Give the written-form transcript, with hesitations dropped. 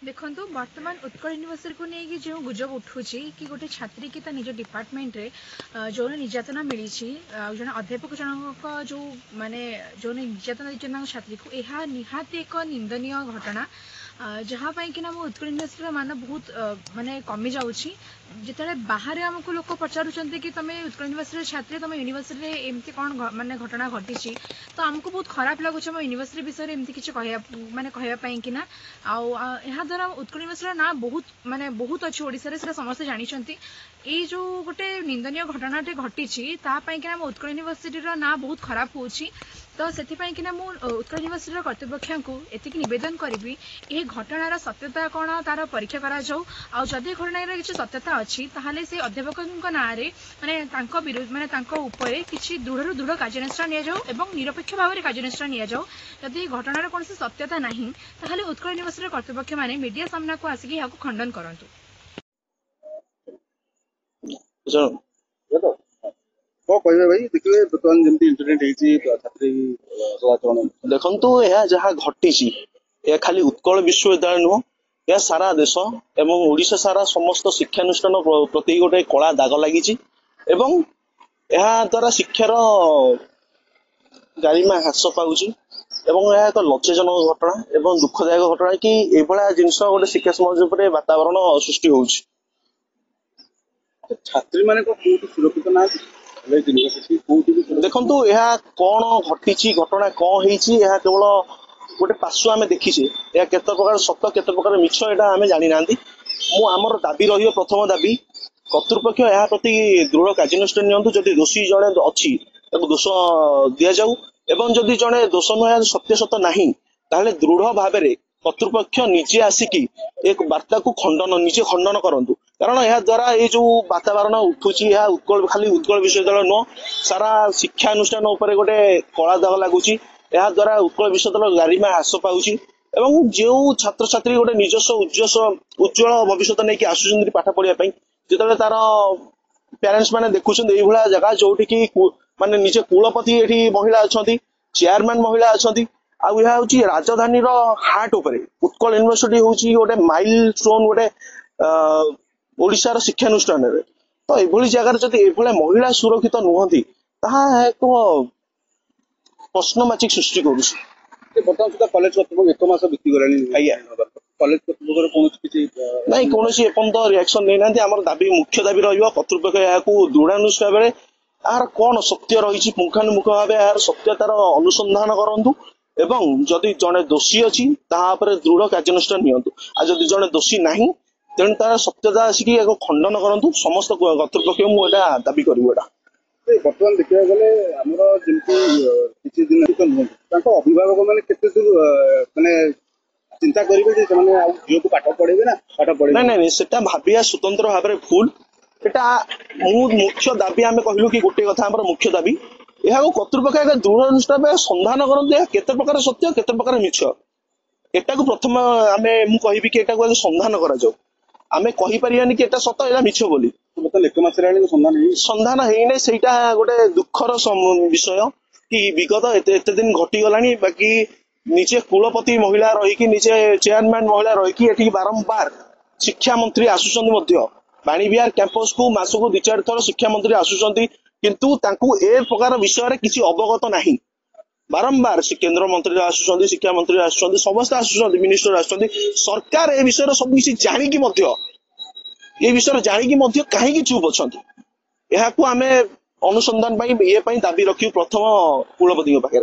देखो बर्तमान उत्कल यूनिवर्सिटी को लेकिन जो गुजब उठू कि गोटे छात्री की निज डिपार्टमेंट रे जो निर्यातना मिली जन अध्यापक जनक जो माने जो निर्यातना देना छात्री को यह निहाती एक निंदनीय घटना जहाँपाई कि मो उत्कल यूनिवर्सिटी मान बहुत माने कमी जाऊँगी जिते बाहर आमको लोक पचारूँ कि तुम उत्कल यूनिवर्सिटी छात्री तुम यूनिवर्सिटी एमती कौन माने घटना घटी तो आमको बहुत खराब लगुच मो यूनिवर्सिटी विषय एमती किसी माने कहवाई कि द्वारा उत्कल यूनिवर्सिटी ना बहुत माने बहुत अच्छी ओडिशा से समस्त जानते ये जो गोटे निंदनीय घटनाटे घटी तापाई कि उत्कल यूनिवर्सिटी ना बहुत खराब होची तो से उत्कल यूनिवर्सिटी कर्तृपक्ष को एति नवेदन करी ये घटनार सत्यता कौन तार परीक्षा करा जदि घटनार किसी सत्यता अच्छी ताहले से अध्यापक ना माने विरोध माने किसी दृढ़ दृढ़ कार्यानुष्ठान एवं निरपेक्ष भाव में कार्यानुष्ठान जदि घटनार कौन सत्यता नहीं ताहले उत्कल यूनिवर्सिटी कर्तृपक्ष माने मीडिया सामना को आसिक यहाँ खंडन करंतु। देखु जहाँ घटी खाली उत्कल विश्वविद्यालय नुह यह सारा देश एवं ओडिशा सारा समस्त शिक्षानुष्ठान प्रति गोटे कला दाग लगी द्वारा शिक्षार गारिमा ह्रास पाऊँच यह एक लज्जाजनक घटना एवं दुखदायक घटना कि यह जिनस गोटे शिक्षा समाज पर वातावरण सृष्टि हो छात्री माने को सुरक्षित ना देखु यह कौन घटी घटना कौन होती केवल गोटे पार्श्व आम देखीचे यह केते प्रकार सत्य केते प्रकार मिछ यहाँ आम जानी ना आमर दाबी रही प्रथम दाबी कर्तृपक्ष यह प्रति दृढ़ कार्यानुष्ठान नियंतु जदि दोषी जड़े अच्छी दोष दि जाऊ एवं जदि जड़े दोष नुह सत्य सत नहीं ताहले दृढ़ भाव में कर्तृपक्ष निजे आसिकी एक वार्ता को खंडन निजे खंडन करंतु कारण यह द्वारा ये जो वातावरण उठुची उत्कल खाली उत्कल विश्वविद्यालय नुह सारा शिक्षानुष्ठान उपर गोटे कला दाग लगुच यह द्वारा उत्कल विश्वविद्यालय गारिमा ह्रास पाऊँच एवं जो छात्र छात्री गोटे निजस्व उज्ज्वल भविष्य नहीं आसुच्च पाठ पढ़ाई जो तार पेरेन्ट्स मैंने देखुं ये जगह जो माने निजे कुलपति ये महिला अच्छा चेयरमैन महिला अच्छा आउ यह हूँ राजधानी हार्ट उपरे उत्कल यूनिवर्सिटी हूँ गोटे माइल स्टोन गोटे ओडिशार शिक्षानुष्ठान तो ये जगार जब ये महिला सुरक्षित नुहति एक प्रश्नवाची सृष्टि बर्तमान सुधा कॉलेज कर्तृपक्ष एक मास बीती गला कॉलेज कर्तृपक्ष कौन कौन एपर्त रिएक्शन नहीं आम दाबी मुख्य दाबी कर्तृपक्ष यहाँ दृढ़ानुष्ठा बेले यार कौन सत्य रही पुंखानुमुख भाव यार सत्यतार अनुसंधान करूँ एवं जदि जड़े दोषी अच्छी दृढ़ कार्यानुष्ठान नियंतु आ जदि जड़े दोषी नहीं तेणु तार सत्यता आसिक खंडन करूँ समस्त कर्तृपक्ष मुझे दाबी करूँ बर्तमान देखा गले आमर किसी दिन अभिभावक मैंने केते दूर माने चिंता करेंगे झील को पाठ पढ़े ना पाठ पढ़े नहीं सेटा भाविया स्वतंत्र भाव में भूल एटा मुख्य दाबी आम कहलु कि गोटे कथा मुख्य दाबी यह कर्तृपक्ष एक दृढ़ अनुष्ठान संधान करते केते प्रकार सत्य केते प्रकार मिछ एटा को प्रथम आम कहि कि एटा को संधान करा आमे कहि परियानी कि एटा सत्य एटा मिछ बोली एक मास संधान है सहीटा गोटे दुखर विषय कि विगत एत दिन घटी गलानी बाकी निजे कुलपति महिला रही निजे चेयरमैन महिला रही बारंबार शिक्षा मंत्री आसुचंती बाणीविहार कैंपस को मासको 2-4 थर शिक्षा मंत्री आसुचंती किंतु तांकू ए प्रकार विषय किसी अवगत नहीं बारंबार केंद्र मंत्री आसुचंती शिक्षा मंत्री आसुचंती समस्त आसुचंती मिनिस्टर आसुचंती सरकार ए विषय सब किसी जानिकी मध्य ये विषय जानिकी कहीं चुप अच्छा यहाँ आम अनुसंधान ये दाबी रखी प्रथम कुलपति पाखे।